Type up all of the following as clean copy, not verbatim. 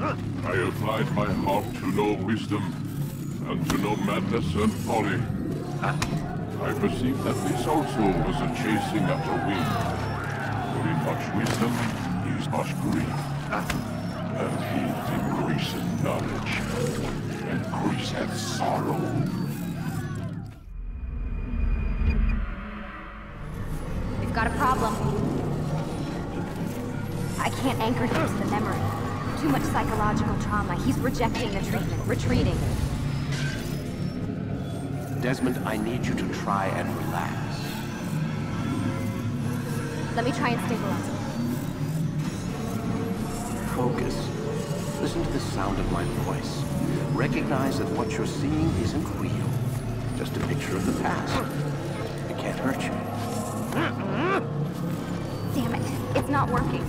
I applied my heart to know wisdom, and to know madness and folly. I perceived that this also was a chasing after wind. For in much wisdom is much grief. And heat increaseth knowledge, and increaseth sorrow. We've got a problem. I can't anchor him to the memory. Too much psychological trauma. He's rejecting the treatment, retreating. Desmond, I need you to try and relax. Let me try and stabilize him. Focus. Listen to the sound of my voice. Recognize that what you're seeing isn't real. Just a picture of the past. It can't hurt you. Damn it, it's not working.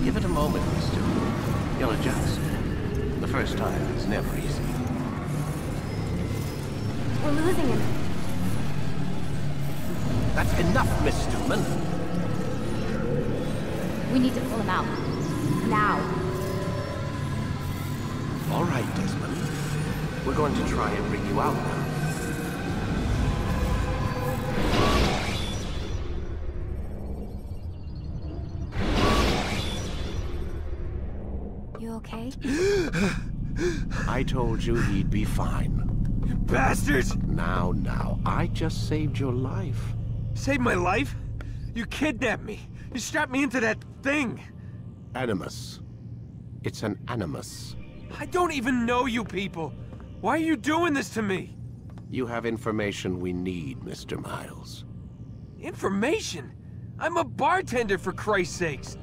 Give it a moment, mister. You'll adjust. The first time is never easy. We're losing him. That's enough, Miss Stillman. We need to pull him out. Now. All right, Desmond. We're going to try and bring you out now. You okay? I told you he'd be fine. You bastards! Now, I just saved your life. Saved my life? You kidnapped me. You strapped me into that thing. Animus. It's an animus. I don't even know you people. Why are you doing this to me? You have information we need, Mr. Miles. Information? I'm a bartender, for Christ's sakes.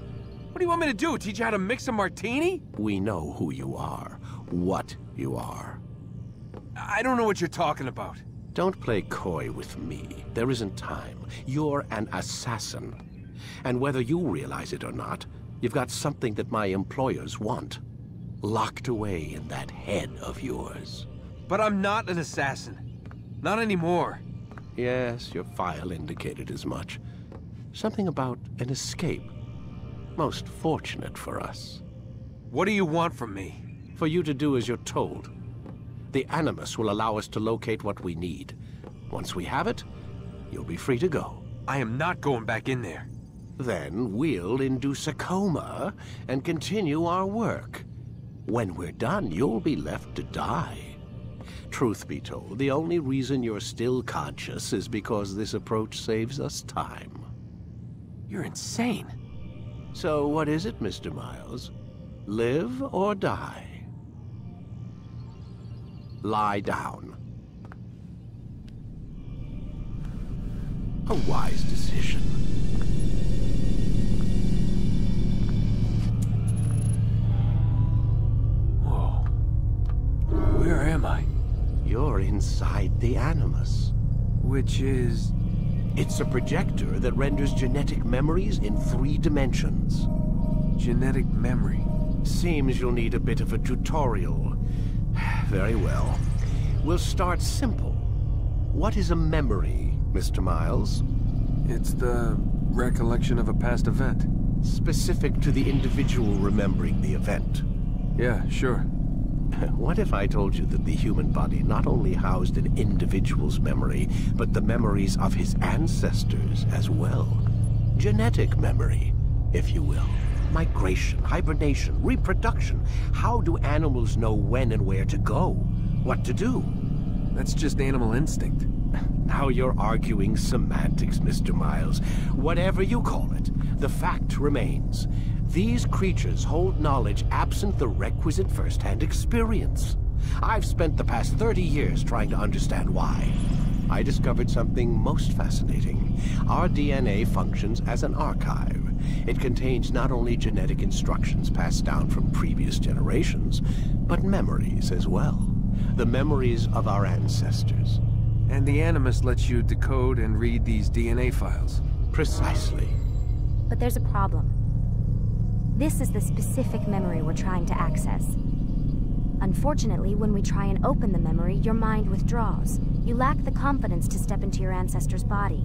What do you want me to do? Teach you how to mix a martini? We know who you are, what you are. I don't know what you're talking about. Don't play coy with me. There isn't time. You're an assassin. And whether you realize it or not, you've got something that my employers want. Locked away in that head of yours. But I'm not an assassin. Not anymore. Yes, your file indicated as much. Something about an escape. Most fortunate for us. What do you want from me? For you to do as you're told. The Animus will allow us to locate what we need. Once we have it, you'll be free to go. I am not going back in there. Then we'll induce a coma and continue our work. When we're done, you'll be left to die. Truth be told, the only reason you're still conscious is because this approach saves us time. You're insane. So what is it, Mr. Miles? Live or die? Lie down. A wise decision. Whoa. Where am I? You're inside the Animus. Which is... It's a projector that renders genetic memories in 3 dimensions. Genetic memory. Seems you'll need a bit of a tutorial. Very well. We'll start simple. What is a memory, Mr. Miles? It's the recollection of a past event. Specific to the individual remembering the event. Yeah, sure. What if I told you that the human body not only housed an individual's memory, but the memories of his ancestors as well? Genetic memory, if you will. Migration, hibernation, reproduction. How do animals know when and where to go? What to do? That's just animal instinct. Now you're arguing semantics, Mr. Miles. Whatever you call it, the fact remains. These creatures hold knowledge absent the requisite first-hand experience. I've spent the past 30 years trying to understand why. I discovered something most fascinating. Our DNA functions as an archive. It contains not only genetic instructions passed down from previous generations, but memories as well. The memories of our ancestors. And the Animus lets you decode and read these DNA files. Precisely. But there's a problem. This is the specific memory we're trying to access. Unfortunately, when we try and open the memory, your mind withdraws. You lack the confidence to step into your ancestor's body.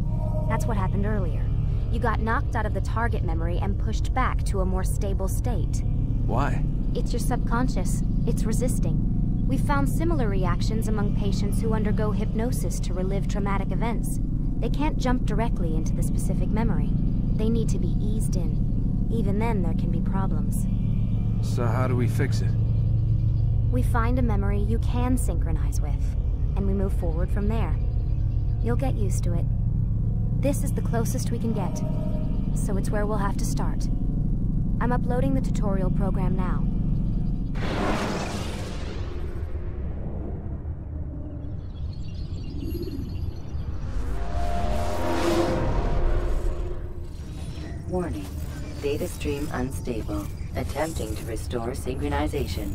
That's what happened earlier. You got knocked out of the target memory and pushed back to a more stable state. Why? It's your subconscious. It's resisting. We've found similar reactions among patients who undergo hypnosis to relive traumatic events. They can't jump directly into the specific memory. They need to be eased in. Even then, there can be problems. So how do we fix it? We find a memory you can synchronize with, and we move forward from there. You'll get used to it. This is the closest we can get, so it's where we'll have to start. I'm uploading the tutorial program now. Warning. Data stream unstable. Attempting to restore synchronization.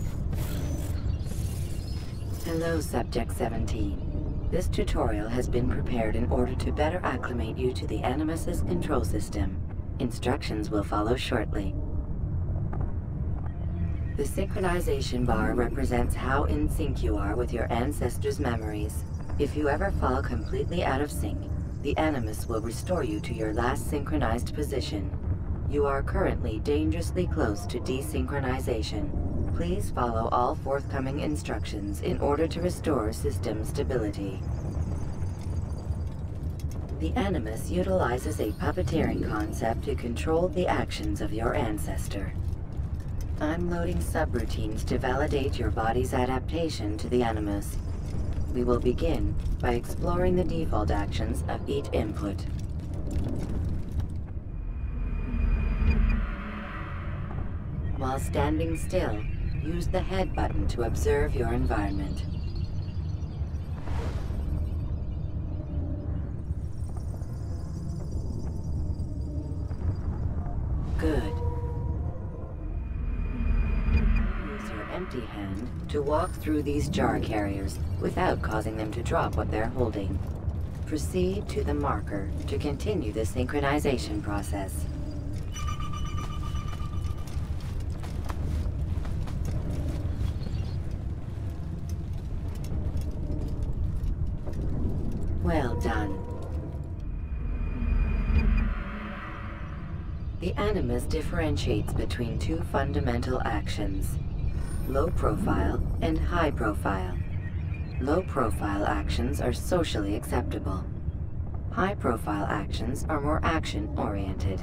Hello, Subject 17. This tutorial has been prepared in order to better acclimate you to the Animus's control system. Instructions will follow shortly. The synchronization bar represents how in sync you are with your ancestors' memories. If you ever fall completely out of sync, the Animus will restore you to your last synchronized position. You are currently dangerously close to desynchronization. Please follow all forthcoming instructions in order to restore system stability. The Animus utilizes a puppeteering concept to control the actions of your ancestor. I'm loading subroutines to validate your body's adaptation to the Animus. We will begin by exploring the default actions of each input. While standing still, use the head button to observe your environment. Good. Use your empty hand to walk through these jar carriers without causing them to drop what they're holding. Proceed to the marker to continue the synchronization process. Well done. The Animus differentiates between two fundamental actions: low profile and high profile. Low profile actions are socially acceptable. High profile actions are more action-oriented.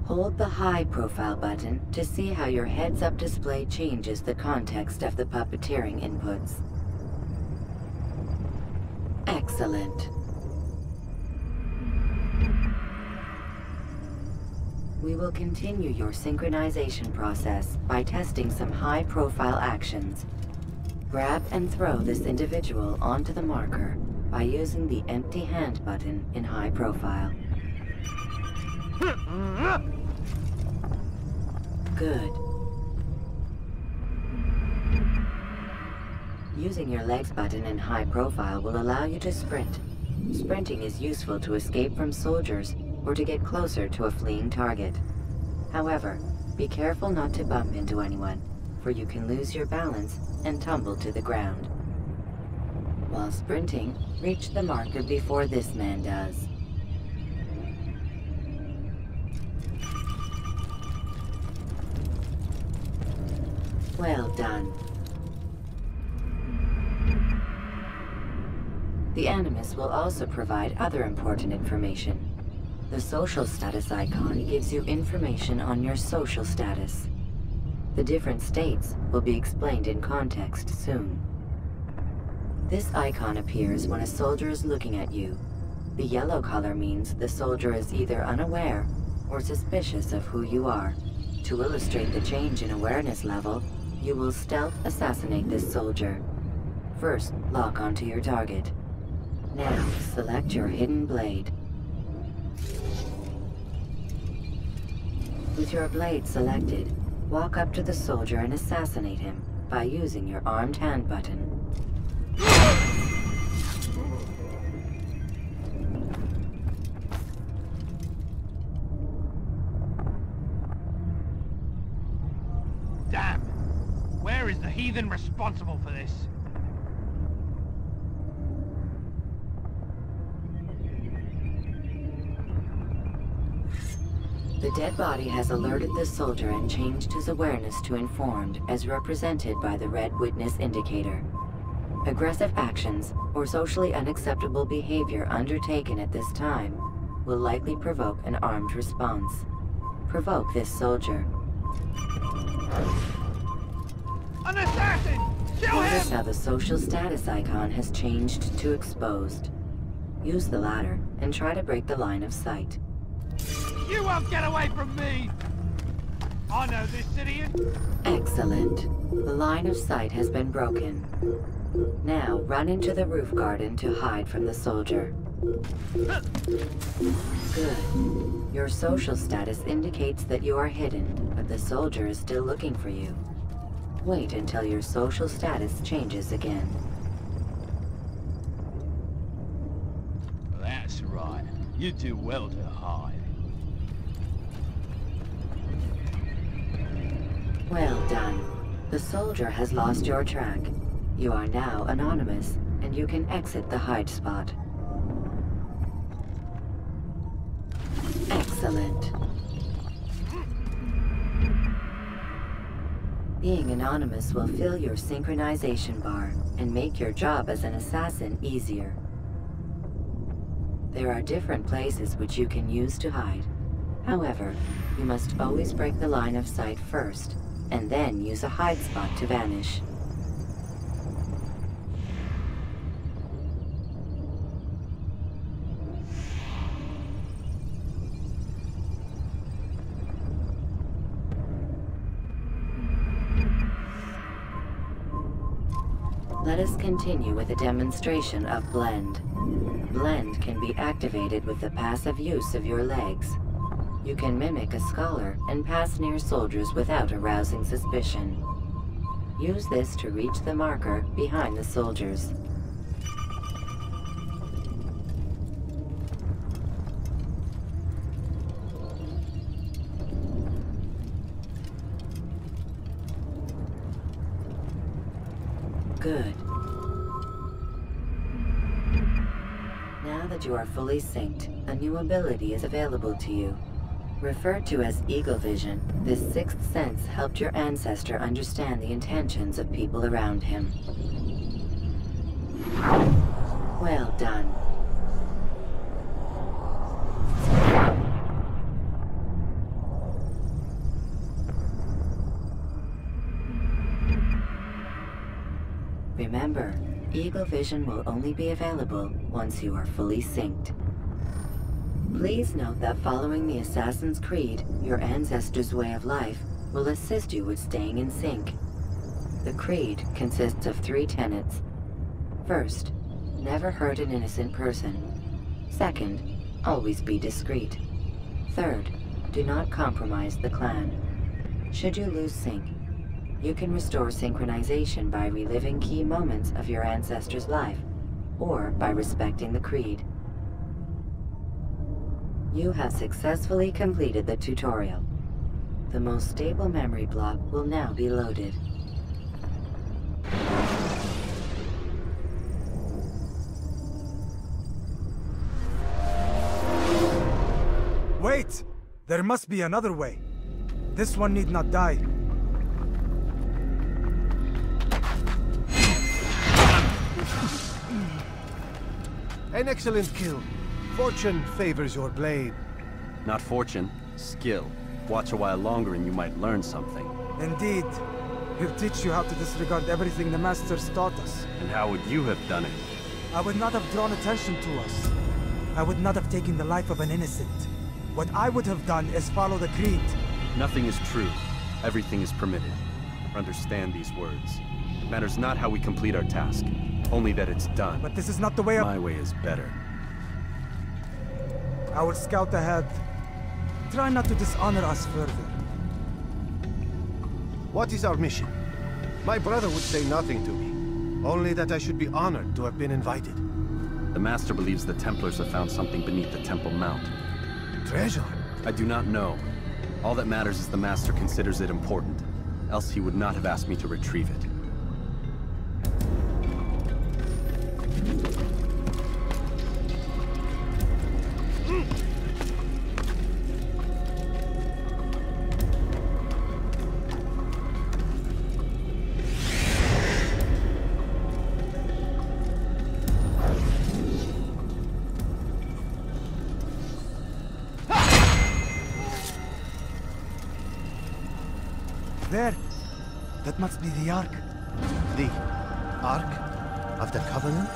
Hold the high profile button to see how your heads-up display changes the context of the puppeteering inputs. Excellent. We will continue your synchronization process by testing some high-profile actions. Grab and throw this individual onto the marker by using the empty hand button in high profile. Good. Using your legs button in high profile will allow you to sprint. Sprinting is useful to escape from soldiers or to get closer to a fleeing target. However, be careful not to bump into anyone, for you can lose your balance and tumble to the ground. While sprinting, reach the marker before this man does. Well done. The Animus will also provide other important information. The social status icon gives you information on your social status. The different states will be explained in context soon. This icon appears when a soldier is looking at you. The yellow color means the soldier is either unaware or suspicious of who you are. To illustrate the change in awareness level, you will stealth assassinate this soldier. First, lock onto your target. Now, select your hidden blade. With your blade selected, walk up to the soldier and assassinate him by using your armed hand button. Damn! Where is the heathen responsible for this? The dead body has alerted the soldier and changed his awareness to informed, as represented by the red witness indicator. Aggressive actions or socially unacceptable behavior undertaken at this time will likely provoke an armed response. Provoke this soldier. An assassin! Kill Notice him! how the social status icon has changed to exposed. Use the ladder and try to break the line of sight. You won't get away from me! I know this city is... Excellent. The line of sight has been broken. Now run into the roof garden to hide from the soldier. Good. Your social status indicates that you are hidden, but the soldier is still looking for you. Wait until your social status changes again. That's right. You do well to hide. Well done. The soldier has lost your track. You are now anonymous, and you can exit the hide spot. Excellent. Being anonymous will fill your synchronization bar and make your job as an assassin easier. There are different places which you can use to hide. However, you must always break the line of sight first, and then use a hide spot to vanish. Let us continue with a demonstration of Blend. Blend can be activated with the passive use of your legs. You can mimic a scholar and pass near soldiers without arousing suspicion. Use this to reach the marker behind the soldiers. Good. Now that you are fully synced, a new ability is available to you. Referred to as Eagle Vision, this sixth sense helped your ancestor understand the intentions of people around him. Well done. Remember, Eagle Vision will only be available once you are fully synced. Please note that following the Assassin's Creed, your ancestors' way of life, will assist you with staying in sync. The Creed consists of 3 tenets. First, never hurt an innocent person. Second, always be discreet. Third, do not compromise the clan. Should you lose sync, you can restore synchronization by reliving key moments of your ancestor's life, or by respecting the Creed. You have successfully completed the tutorial. The most stable memory block will now be loaded. Wait! There must be another way. This one need not die. An excellent kill. Fortune favors your blade. Not fortune, skill. Watch a while longer and you might learn something. Indeed. He'll teach you how to disregard everything the Masters taught us. And how would you have done it? I would not have drawn attention to us. I would not have taken the life of an innocent. What I would have done is follow the Creed. Nothing is true. Everything is permitted. Understand these words. It matters not how we complete our task, only that it's done. But this is not the way My way is better. I will scout ahead. Try not to dishonor us further. What is our mission? My brother would say nothing to me. Only that I should be honored to have been invited. The Master believes the Templars have found something beneath the Temple Mount. Treasure? I do not know. All that matters is the Master considers it important. Else he would not have asked me to retrieve it. There. That must be the Ark. The Ark of the Covenant?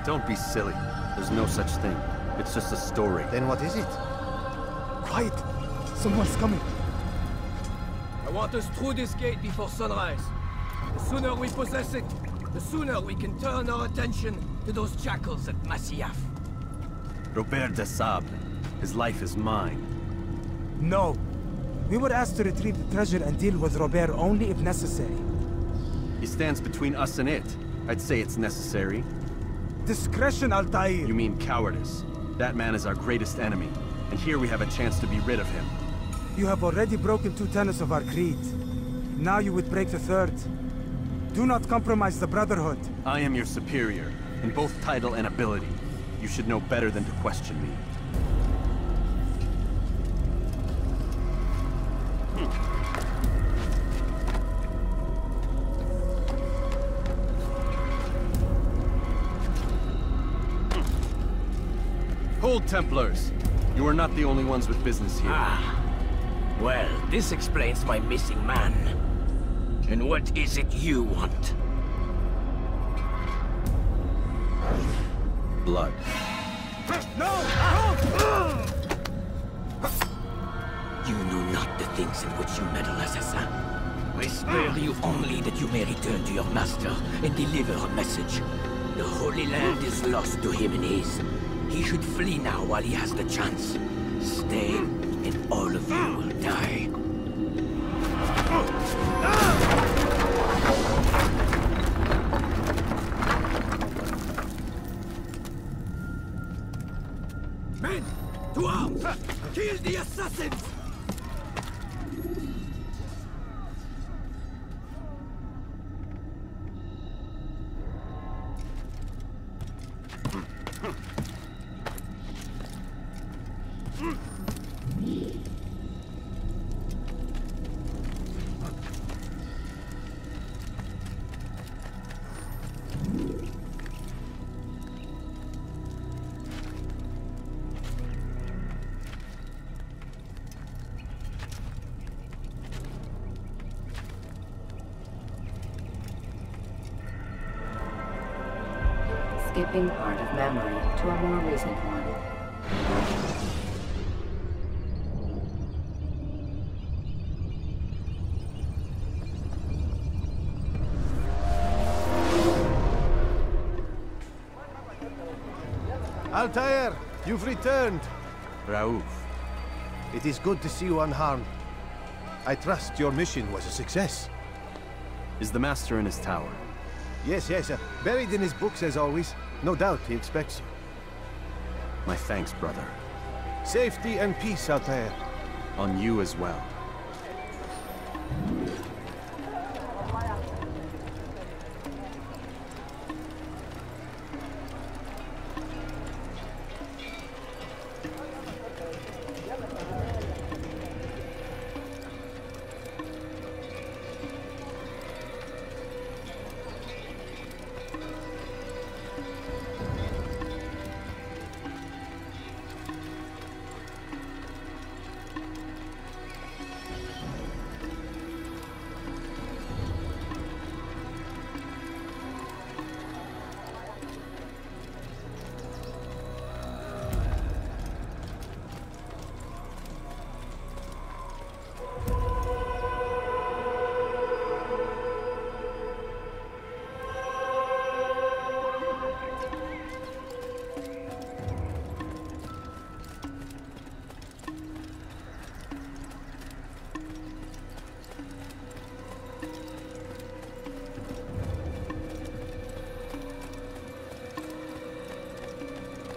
Don't be silly. There's no such thing. It's just a story. Then what is it? Quiet! Someone's coming. I want us through this gate before sunrise. The sooner we possess it, the sooner we can turn our attention to those jackals at Masyaf. Robert de Sable. His life is mine. No. We were asked to retrieve the treasure and deal with Robert only if necessary. He stands between us and it. I'd say it's necessary. Discretion, Altair! You mean cowardice. That man is our greatest enemy, and here we have a chance to be rid of him. You have already broken 2 tenets of our creed. Now you would break the 3rd. Do not compromise the Brotherhood. I am your superior, in both title and ability. You should know better than to question me. Hold, Templars! You are not the only ones with business here. Ah. Well, this explains my missing man. And what is it you want? Blood. No! You know not the things in which you meddle, assassin. I spare you only that you may return to your master and deliver a message. The Holy Land is lost to him and his. He should flee now while he has the chance. Stay, and all of you will die. Men, to arms! Kill the assassins! Skipping part of memory to a more recent one. Altair, you've returned. Raouf. It is good to see you unharmed. I trust your mission was a success. Is the Master in his tower? Yes, buried in his books as always. No doubt he expects you. My thanks, brother. Safety and peace, Altair. On you as well.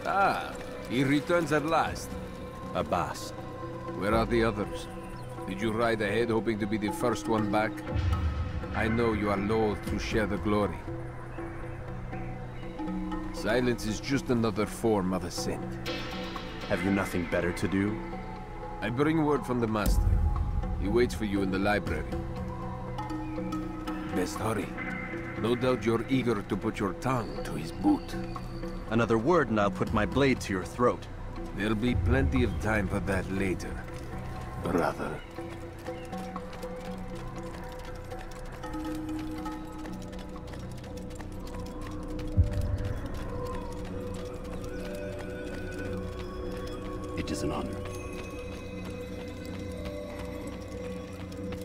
Ah, he returns at last. Abbas. Where are the others? Did you ride ahead hoping to be the first one back? I know you are loath to share the glory. Silence is just another form of assent. Have you nothing better to do? I bring word from the Master. He waits for you in the library. Best hurry. No doubt you're eager to put your tongue to his boot. Another word and I'll put my blade to your throat. There'll be plenty of time for that later, brother.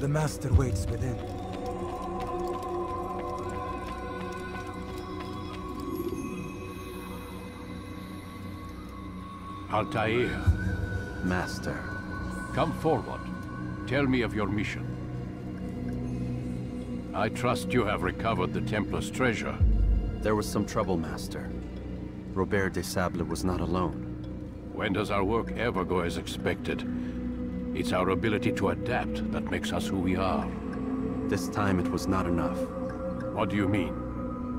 The Master waits within. Altair. Master. Come forward. Tell me of your mission. I trust you have recovered the Templar's treasure. There was some trouble, Master. Robert de Sable was not alone. When does our work ever go as expected? It's our ability to adapt that makes us who we are. This time it was not enough. What do you mean?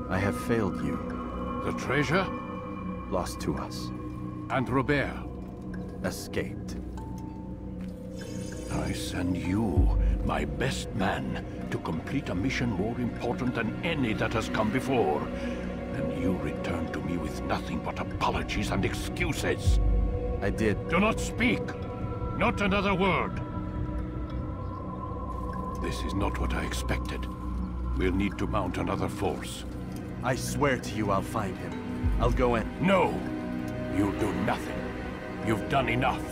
I have failed you. The treasure? Lost to us. And Robert? Escaped. I send you, my best man, to complete a mission more important than any that has come before. And you return to me with nothing but apologies and excuses. I did. Do not speak! Not another word! This is not what I expected. We'll need to mount another force. I swear to you I'll find him. I'll go in. No! You'll do nothing. You've done enough.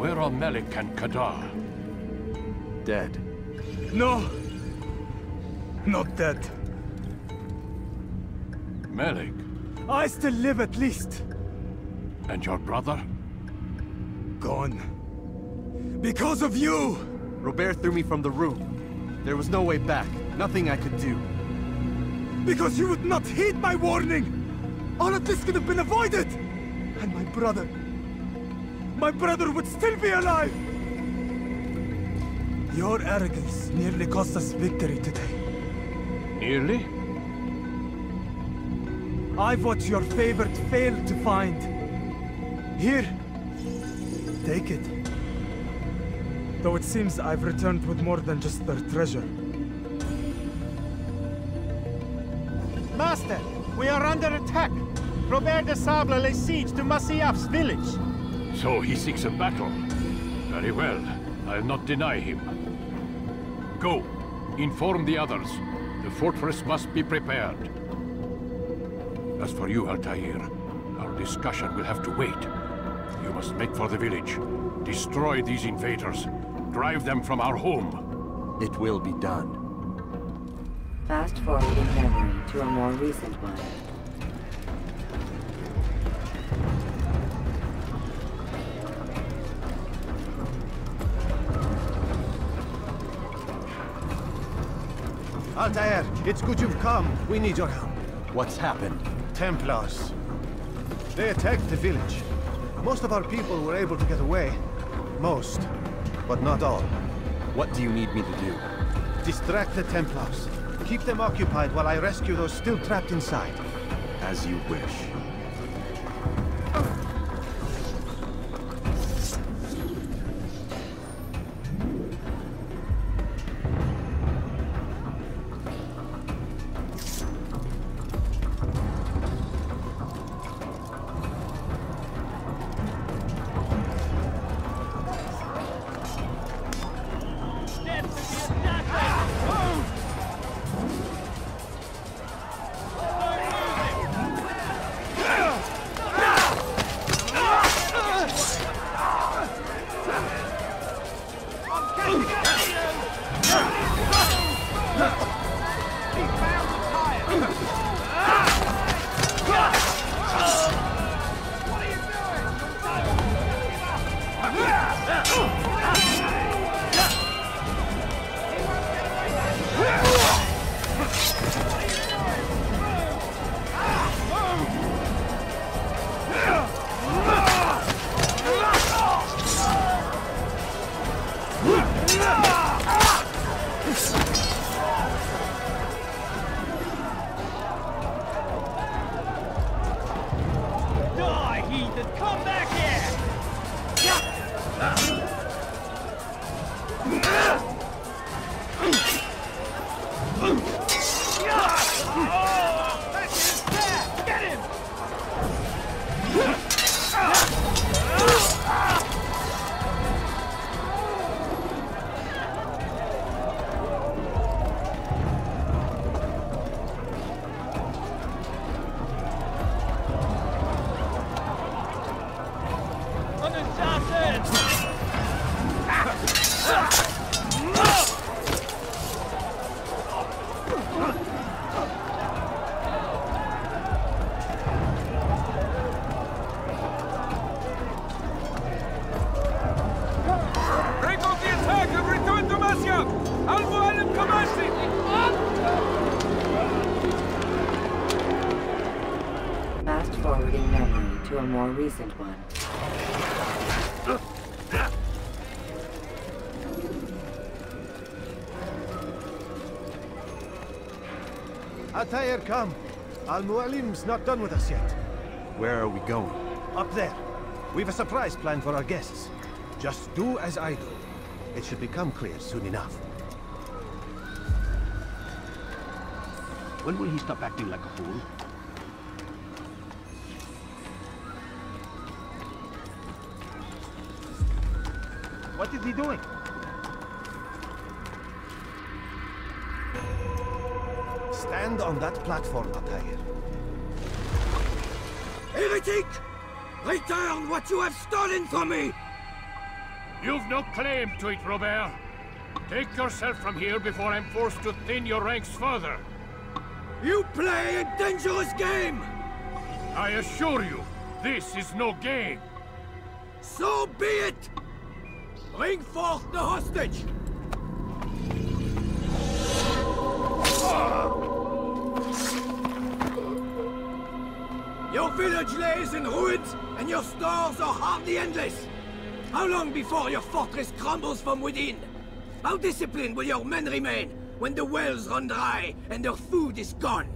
Where are Melik and Kadar? Dead. No! Not dead. Melik? I still live at least. And your brother? Gone. Because of you! Robert threw me from the room. There was no way back. Nothing I could do. Because you would not heed my warning! All of this could have been avoided! And my brother... my brother would still be alive! Your arrogance nearly cost us victory today. Nearly? I've what your favorite failed to find. Here. Take it. Though it seems I've returned with more than just their treasure. Master, we are under attack. Robert de Sable lays siege to Masyaf's village. So he seeks a battle. Very well. I'll not deny him. Go. Inform the others. The fortress must be prepared. As for you, Altair, our discussion will have to wait. You must make for the village. Destroy these invaders. Drive them from our home. It will be done. Fast forwarding memory to a more recent one. Altair, it's good you've come. We need your help. What's happened? Templars. They attacked the village. Most of our people were able to get away. Most, but not all. What do you need me to do? Distract the Templars. Keep them occupied while I rescue those still trapped inside. As you wish. more recent one. Altair, come. Al-Mualim's not done with us yet. Where are we going? Up there. We've a surprise planned for our guests. Just do as I do. It should become clear soon enough. When will he stop acting like a fool? What is he doing? Stand on that platform, Altair. Heretic! Return what you have stolen from me! You've no claim to it, Robert. Take yourself from here before I'm forced to thin your ranks further. You play a dangerous game! I assure you, this is no game. So be it! Bring forth the hostage! Your village lays in ruins, and your stores are hardly endless. How long before your fortress crumbles from within? How disciplined will your men remain when the wells run dry and their food is gone?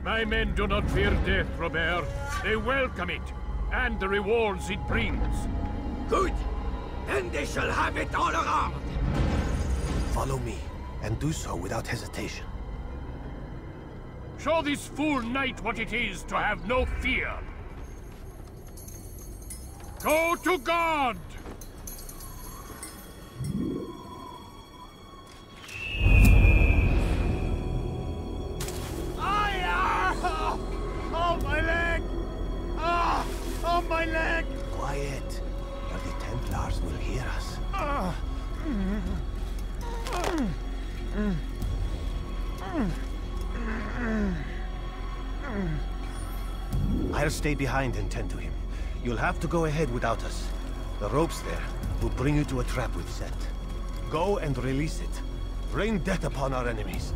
My men do not fear death, Robert. They welcome it, and the rewards it brings. Good. Then they shall have it all around. Follow me, and do so without hesitation. Show this fool knight what it is to have no fear. Go to God! Oh, my leg! Ah! Oh, my leg! Quiet, or the Templars will hear us. I'll stay behind and tend to him. You'll have to go ahead without us. The ropes there will bring you to a trap we've set. Go and release it. Rain death upon our enemies.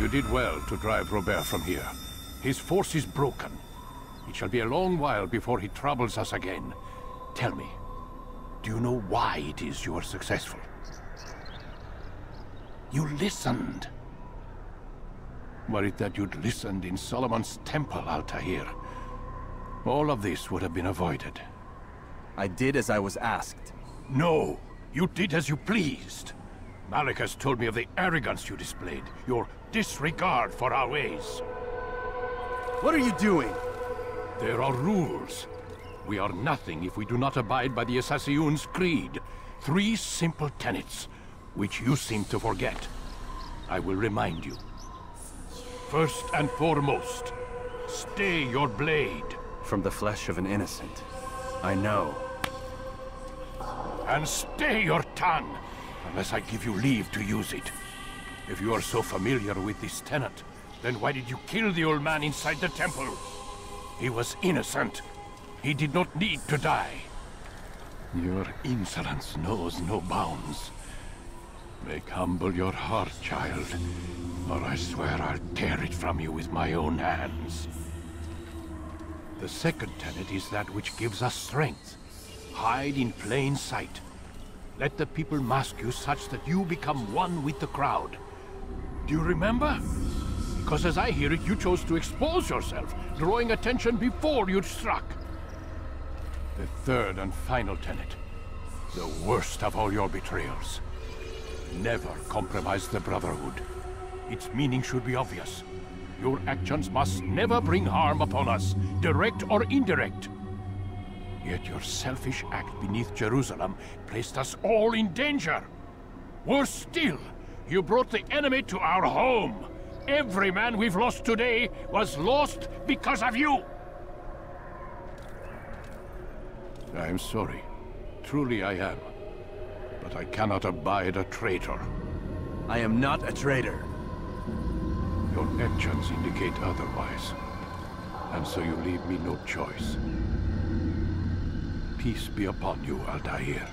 You did well to drive Robert from here. His force is broken. It shall be a long while before he troubles us again. Tell me, do you know why it is you are successful? You listened. Were it that you'd listened in Solomon's temple, Altair, all of this would have been avoided. I did as I was asked. No, you did as you pleased. Malik has told me of the arrogance you displayed, your disregard for our ways. What are you doing? There are rules. We are nothing if we do not abide by the Assassiyun's creed. 3 simple tenets, which you seem to forget. I will remind you. First and foremost, stay your blade. From the flesh of an innocent. I know. And stay your tongue, unless I give you leave to use it. If you are so familiar with this tenant, then why did you kill the old man inside the temple? He was innocent. He did not need to die. Your insolence knows no bounds. Make humble your heart, child, or I swear I'll tear it from you with my own hands. The second tenet is that which gives us strength. Hide in plain sight. Let the people mask you such that you become one with the crowd. Do you remember? Because as I hear it, you chose to expose yourself, drawing attention before you'd struck. The third and final tenet. The worst of all your betrayals. Never compromise the Brotherhood. Its meaning should be obvious. Your actions must never bring harm upon us, direct or indirect. Yet your selfish act beneath Jerusalem placed us all in danger. Worse still, you brought the enemy to our home. Every man we've lost today was lost because of you. I am sorry. Truly I am. But I cannot abide a traitor. I am not a traitor. Your actions indicate otherwise. And so you leave me no choice. Peace be upon you, Altair.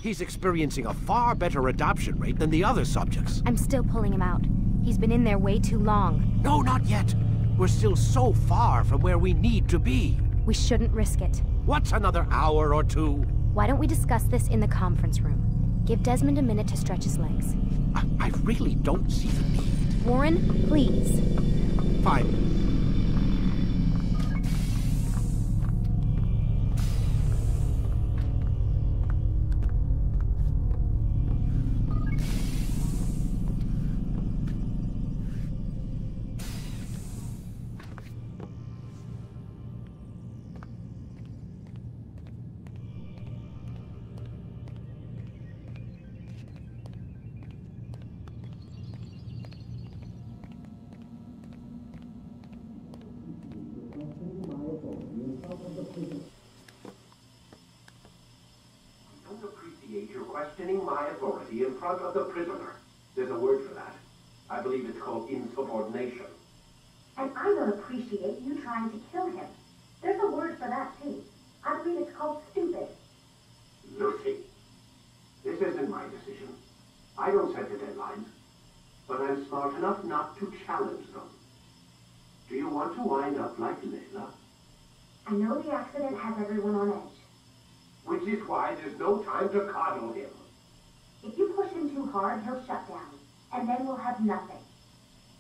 He's experiencing a far better adoption rate than the other subjects. I'm still pulling him out. He's been in there way too long. No, not yet. We're still so far from where we need to be. We shouldn't risk it. What's another hour or two? Why don't we discuss this in the conference room? Give Desmond a minute to stretch his legs. I really don't see the need. Warren, please. Fine. Questioning my authority in front of the prisoner. There's a word for that. I believe it's called insubordination. And I don't appreciate you trying to kill him. There's a word for that, too. I believe it's called stupid. Lucy, this isn't my decision. I don't set the deadlines. But I'm smart enough not to challenge them. Do you want to wind up like Layla? I know the accident has everyone on edge. Which is why there's no time to coddle him. If you push him too hard, he'll shut down. And then we'll have nothing.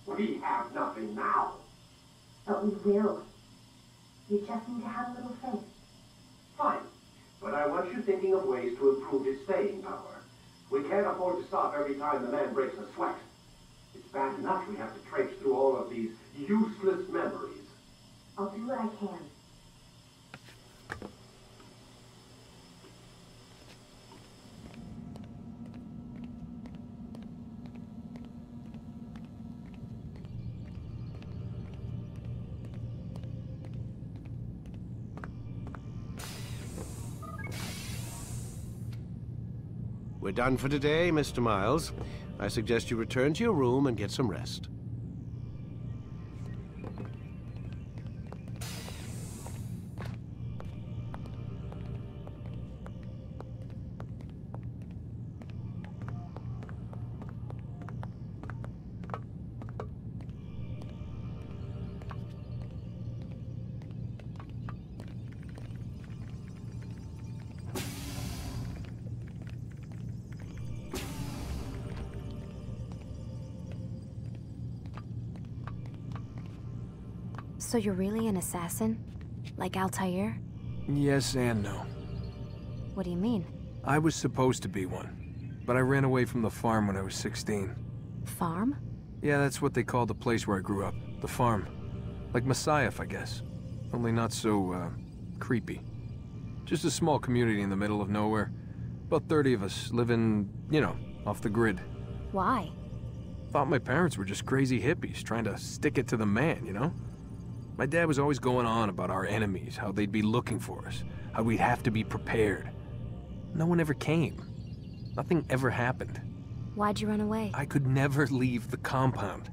We have nothing now. But we will. You just need to have a little faith. Fine. But I want you thinking of ways to improve his staying power. We can't afford to stop every time the man breaks a sweat. It's bad enough we have to traipse through all of these useless memories. I'll do what I can. We're done for today, Mr. Miles. I suggest you return to your room and get some rest. So you're really an assassin? Like Altair? Yes and no. What do you mean? I was supposed to be one, but I ran away from the farm when I was 16. Farm? Yeah, that's what they called the place where I grew up. The farm. Like Messiah, I guess. Only not so, creepy. Just a small community in the middle of nowhere. About 30 of us living, you know, off the grid. Why? Thought my parents were just crazy hippies trying to stick it to the man, you know? My dad was always going on about our enemies, how they'd be looking for us, how we'd have to be prepared. No one ever came. Nothing ever happened. Why'd you run away? I could never leave the compound.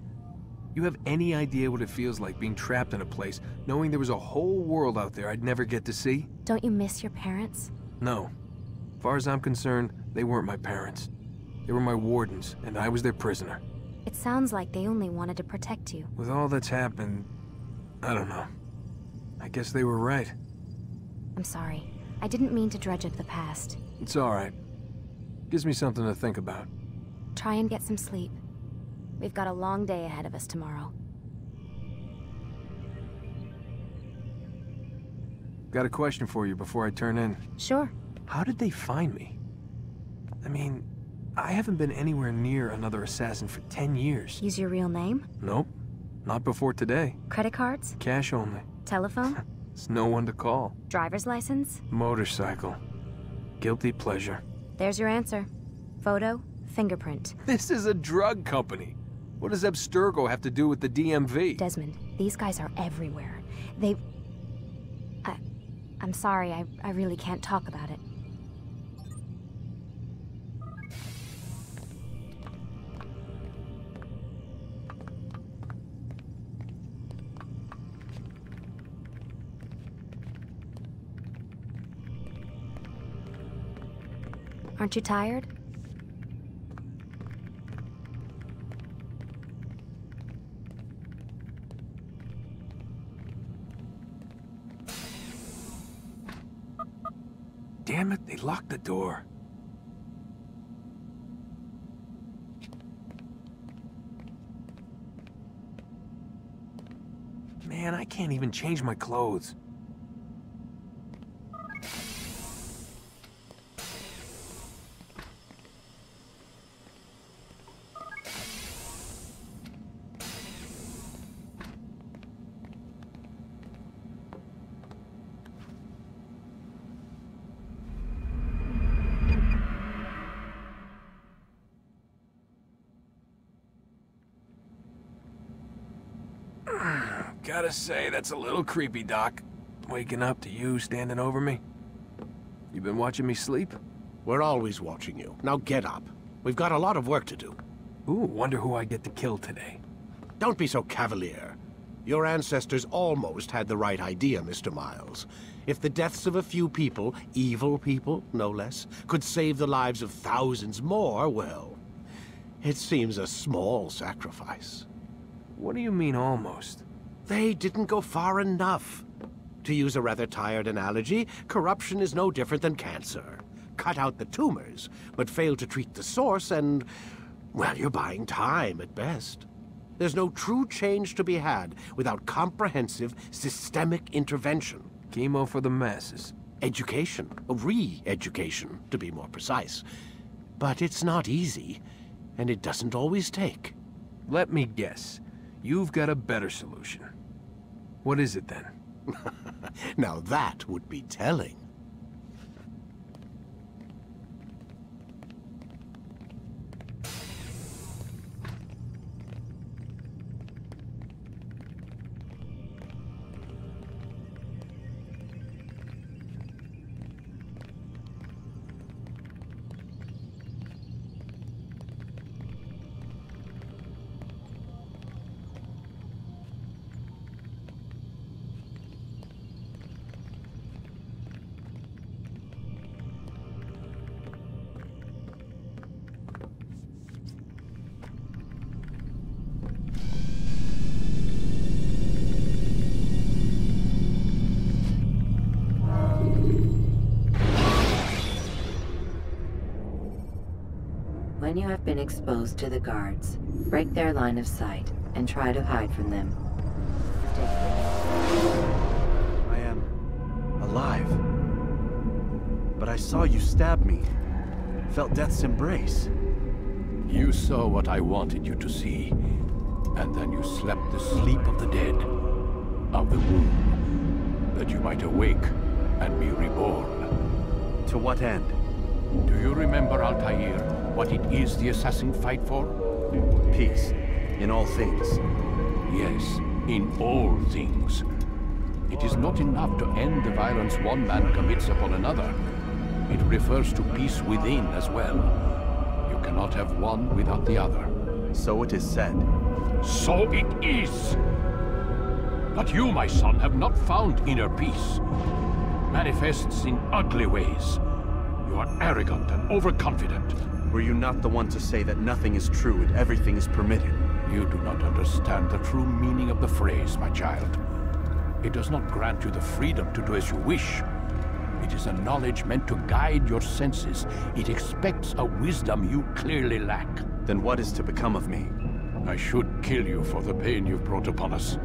You have any idea what it feels like being trapped in a place, knowing there was a whole world out there I'd never get to see? Don't you miss your parents? No. As far as I'm concerned, they weren't my parents. They were my wardens, and I was their prisoner. It sounds like they only wanted to protect you. With all that's happened, I don't know. I guess they were right. I'm sorry. I didn't mean to dredge up the past. It's all right. Gives me something to think about. Try and get some sleep. We've got a long day ahead of us tomorrow. Got a question for you before I turn in. Sure. How did they find me? I mean, I haven't been anywhere near another assassin for 10 years. Use your real name? Nope. Not before today. Credit cards? Cash only. Telephone? There's no one to call. Driver's license? Motorcycle. Guilty pleasure. There's your answer. Photo, fingerprint. This is a drug company. What does Abstergo have to do with the DMV? Desmond, these guys are everywhere. I'm sorry, I really can't talk about it. Aren't you tired? Damn it, they locked the door. Man, I can't even change my clothes. Gotta say, that's a little creepy, Doc. Waking up to you standing over me. You been watching me sleep? We're always watching you. Now get up. We've got a lot of work to do. Ooh, wonder who I get to kill today. Don't be so cavalier. Your ancestors almost had the right idea, Mr. Miles. If the deaths of a few people, evil people, no less, could save the lives of thousands more, well, it seems a small sacrifice. What do you mean, almost? They didn't go far enough. To use a rather tired analogy, corruption is no different than cancer. Cut out the tumors, but fail to treat the source and, well, you're buying time at best. There's no true change to be had without comprehensive, systemic intervention. Chemo for the masses. Education. Re-education, to be more precise. But it's not easy, and it doesn't always take. Let me guess. You've got a better solution. What is it, then? Now that would be telling. When you have been exposed to the guards, break their line of sight and try to hide from them. I am alive. But I saw you stab me. Felt death's embrace. You saw what I wanted you to see, and then you slept the sleep of the dead, of the womb. that you might awake and be reborn. To what end? Do you remember, Altair, what it is the assassins fight for? Peace. In all things. Yes, in all things. It is not enough to end the violence one man commits upon another. It refers to peace within as well. You cannot have one without the other. So it is said. So it is! But you, my son, have not found inner peace. Manifests in ugly ways. You are arrogant and overconfident. Were you not the one to say that nothing is true and everything is permitted? You do not understand the true meaning of the phrase, my child. It does not grant you the freedom to do as you wish. It is a knowledge meant to guide your senses. It expects a wisdom you clearly lack. Then what is to become of me? I should kill you for the pain you've brought upon us.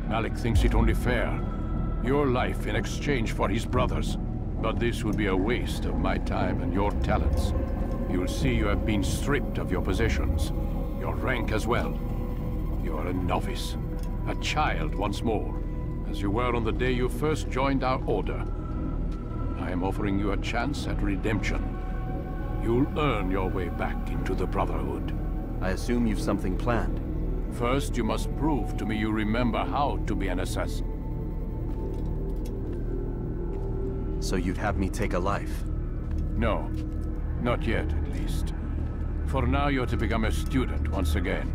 Malik thinks it only fair. Your life in exchange for his brother's. But this would be a waste of my time and your talents. You'll see you have been stripped of your possessions. Your rank as well. You are a novice. A child once more. As you were on the day you first joined our order. I am offering you a chance at redemption. You'll earn your way back into the Brotherhood. I assume you've something planned. First, you must prove to me you remember how to be an assassin. So you'd have me take a life? No. Not yet, at least. For now, you're to become a student once again.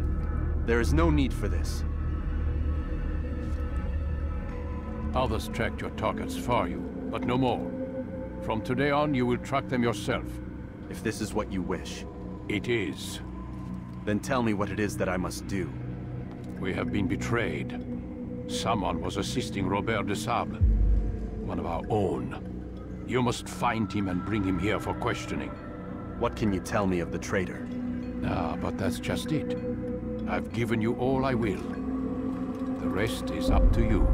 There is no need for this. Others tracked your targets for you, but no more. From today on, you will track them yourself. If this is what you wish. It is. Then tell me what it is that I must do. We have been betrayed. Someone was assisting Robert de Sable, one of our own. You must find him and bring him here for questioning. What can you tell me of the traitor? Ah, but that's just it. I've given you all I will. The rest is up to you.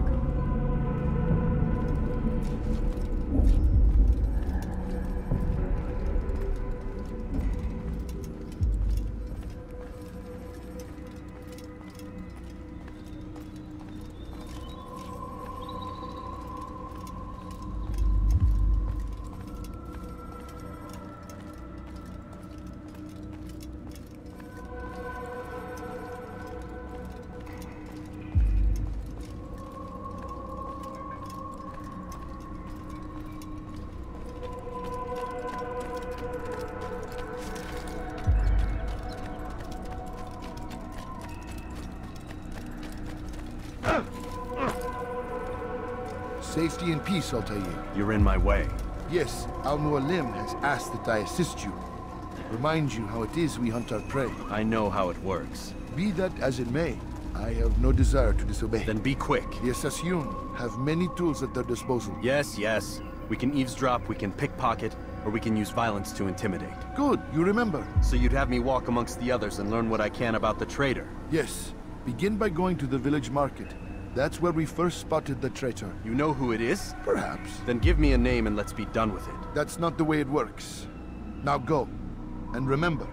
Safety and peace, Altair. You're in my way. Yes, Al-Mualim has asked that I assist you. Remind you how it is we hunt our prey. I know how it works. Be that as it may, I have no desire to disobey. Then be quick. The Assassiyun have many tools at their disposal. Yes, yes. We can eavesdrop, we can pickpocket, or we can use violence to intimidate. Good, you remember. So you'd have me walk amongst the others and learn what I can about the traitor? Yes. Begin by going to the village market. That's where we first spotted the traitor. You know who it is? Perhaps. Then give me a name and let's be done with it. That's not the way it works. Now go. And remember,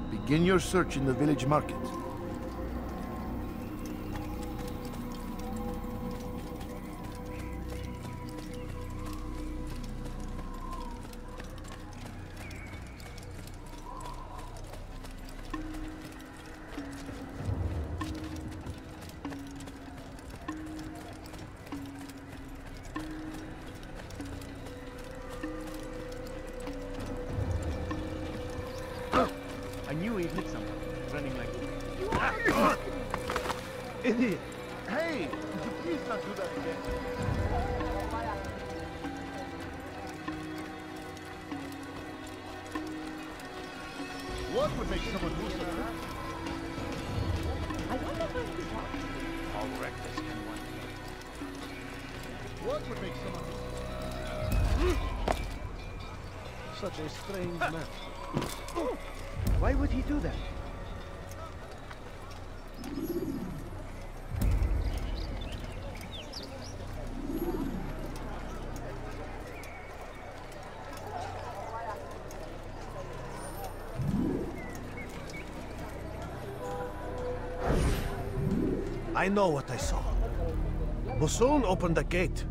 begin your search in the village market. I knew he'd hit someone, running like this. Idiot! Hey! Could you please not do that again? What would make someone do such a... I wonder where he's at. How reckless can one be? What would make someone... Such a strange man. Why would he do that? I know what I saw. Musul opened the gate.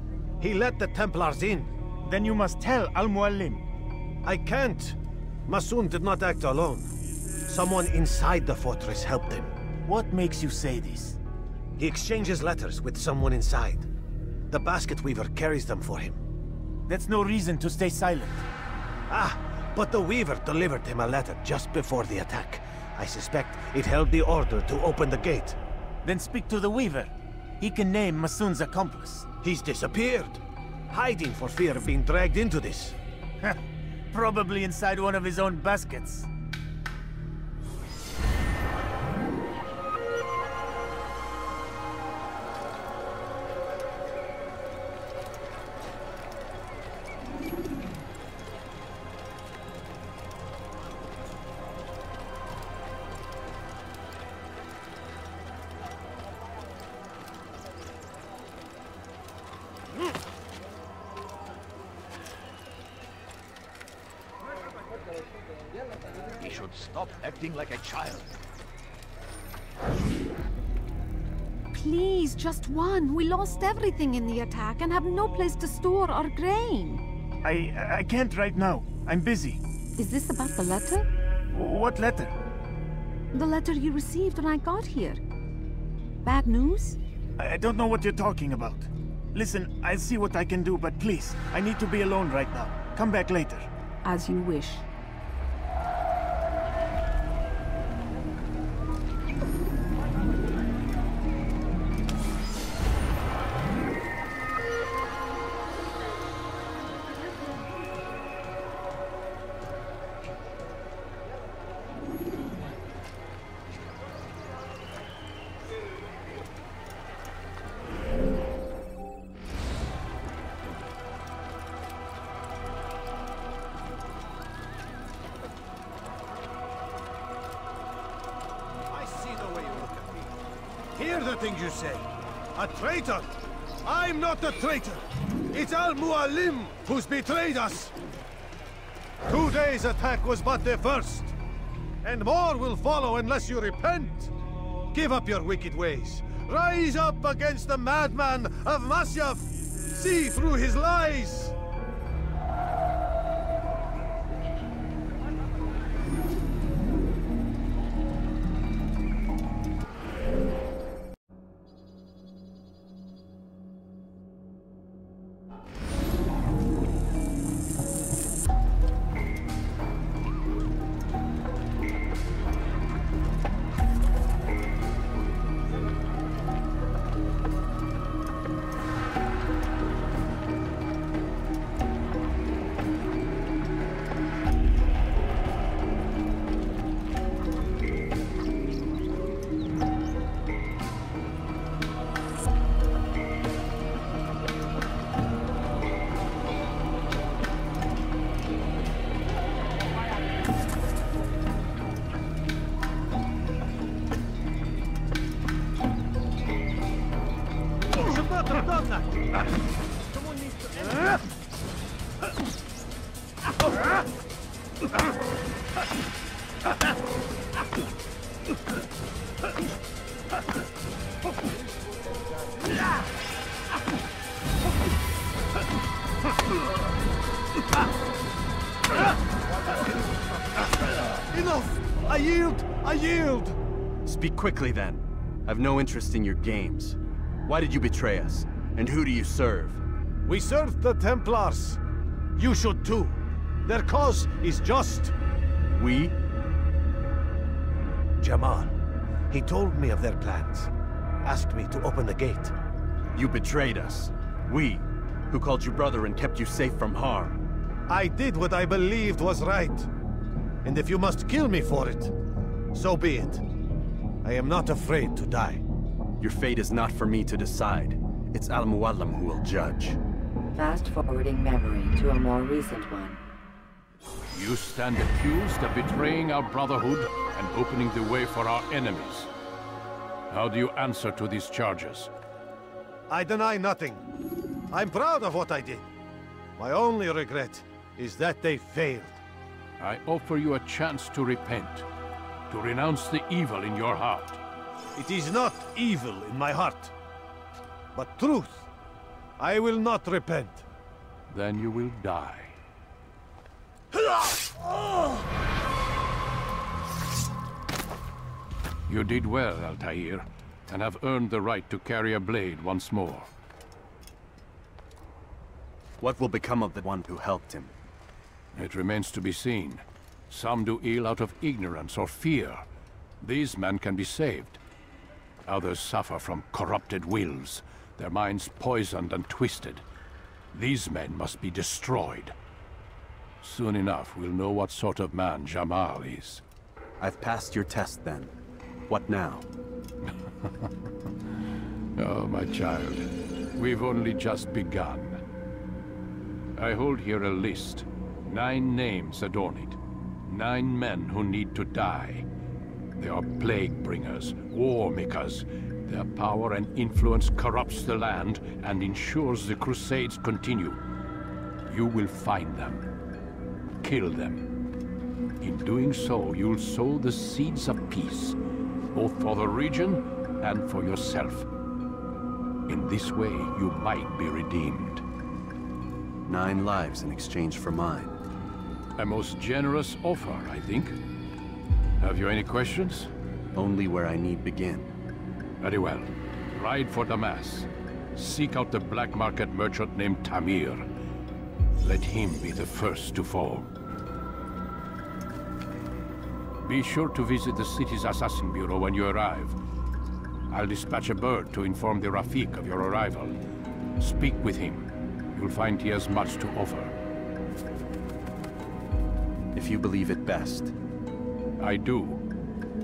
He let the Templars in. Then you must tell Al-Mualim. I can't. Masoon did not act alone. Someone inside the fortress helped him. What makes you say this? He exchanges letters with someone inside. The basket weaver carries them for him. That's no reason to stay silent. Ah, but the weaver delivered him a letter just before the attack. I suspect it held the order to open the gate. Then speak to the weaver. He can name Masoon's accomplice. He's disappeared. Hiding for fear of being dragged into this. Probably inside one of his own baskets. He should stop acting like a child. Please, just one. We lost everything in the attack and have no place to store our grain. I can't right now. I'm busy. Is this about the letter? What letter? The letter you received when I got here. Bad news? I don't know what you're talking about. Listen, I'll see what I can do, but please, I need to be alone right now. Come back later. As you wish. Hear the things you say. A traitor! I'm not a traitor! It's Al-Mualim who's betrayed us! Today's attack was but the first. And more will follow unless you repent. Give up your wicked ways. Rise up against the madman of Masyaf. See through his lies. Enough! I yield! I yield! Speak quickly then. I've no interest in your games. Why did you betray us? And who do you serve? We serve the Templars. You should too. Their cause is just. We? Jamal. He told me of their plans. Asked me to open the gate. You betrayed us. We, who called you brother and kept you safe from harm. I did what I believed was right. And if you must kill me for it, so be it. I am not afraid to die. Your fate is not for me to decide. It's Al-Mualim who will judge. Fast-forwarding memory to a more recent one. You stand accused of betraying our Brotherhood and opening the way for our enemies. How do you answer to these charges? I deny nothing. I'm proud of what I did. My only regret is that they failed. I offer you a chance to repent, to renounce the evil in your heart. It is not evil in my heart, but truth. I will not repent. Then you will die. You did well, Altair, and have earned the right to carry a blade once more. What will become of the one who helped him? It remains to be seen. Some do ill out of ignorance or fear. These men can be saved. Others suffer from corrupted wills, their minds poisoned and twisted. These men must be destroyed. Soon enough, we'll know what sort of man Jamal is. I've passed your test then. What now? Oh, my child. We've only just begun. I hold here a list. 9 names adorn it. 9 men who need to die. They are plague bringers, war makers. Their power and influence corrupts the land and ensures the Crusades continue. You will find them. Kill them. In doing so, you'll sow the seeds of peace, both for the region and for yourself. In this way, you might be redeemed. 9 lives in exchange for mine. A most generous offer, I think. Have you any questions? Only where I need begin. Very well. Ride for Damas. Seek out the black market merchant named Tamir. Let him be the first to fall. Be sure to visit the city's assassin bureau when you arrive. I'll dispatch a bird to inform the Rafik of your arrival. Speak with him. You'll find he has much to offer. If you believe it best. I do.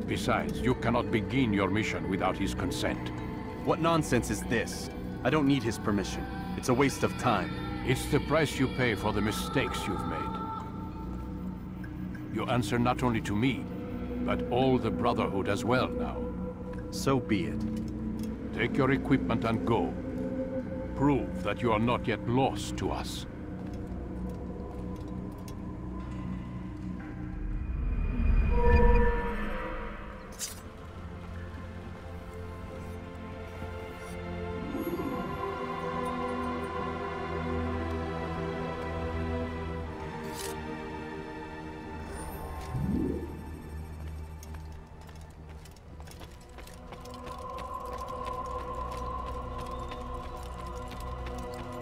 Besides, you cannot begin your mission without his consent. What nonsense is this? I don't need his permission. It's a waste of time. It's the price you pay for the mistakes you've made. You answer not only to me, but all the Brotherhood as well now. So be it. Take your equipment and go. Prove that you are not yet lost to us.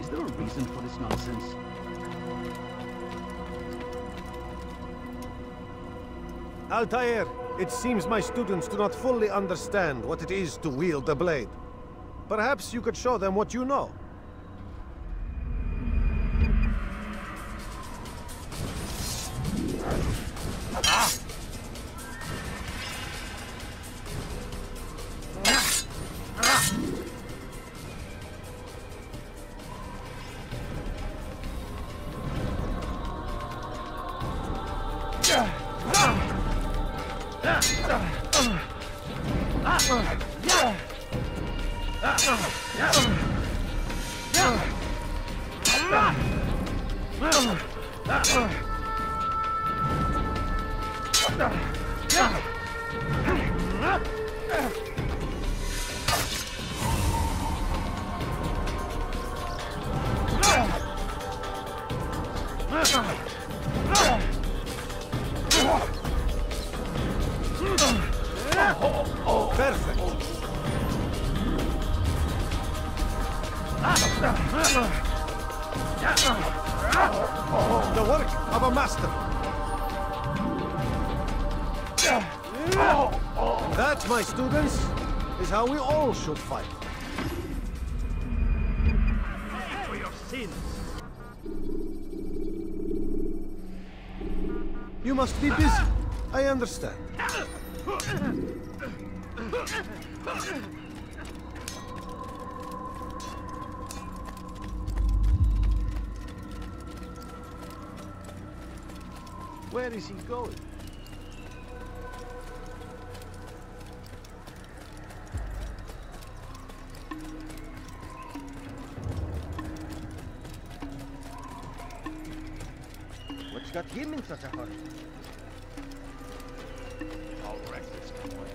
Is there a reason for this nonsense? Altair, it seems my students do not fully understand what it is to wield the blade. Perhaps you could show them what you know. Perfect. The work of a master. That, my students, is how we all should fight. Pay for your sins. You must be busy. I understand. Where is he going? What's got him in such a hurry? I'll wreck this convoy.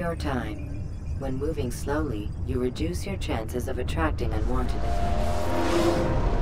your time. When moving slowly, you reduce your chances of attracting unwanted attention.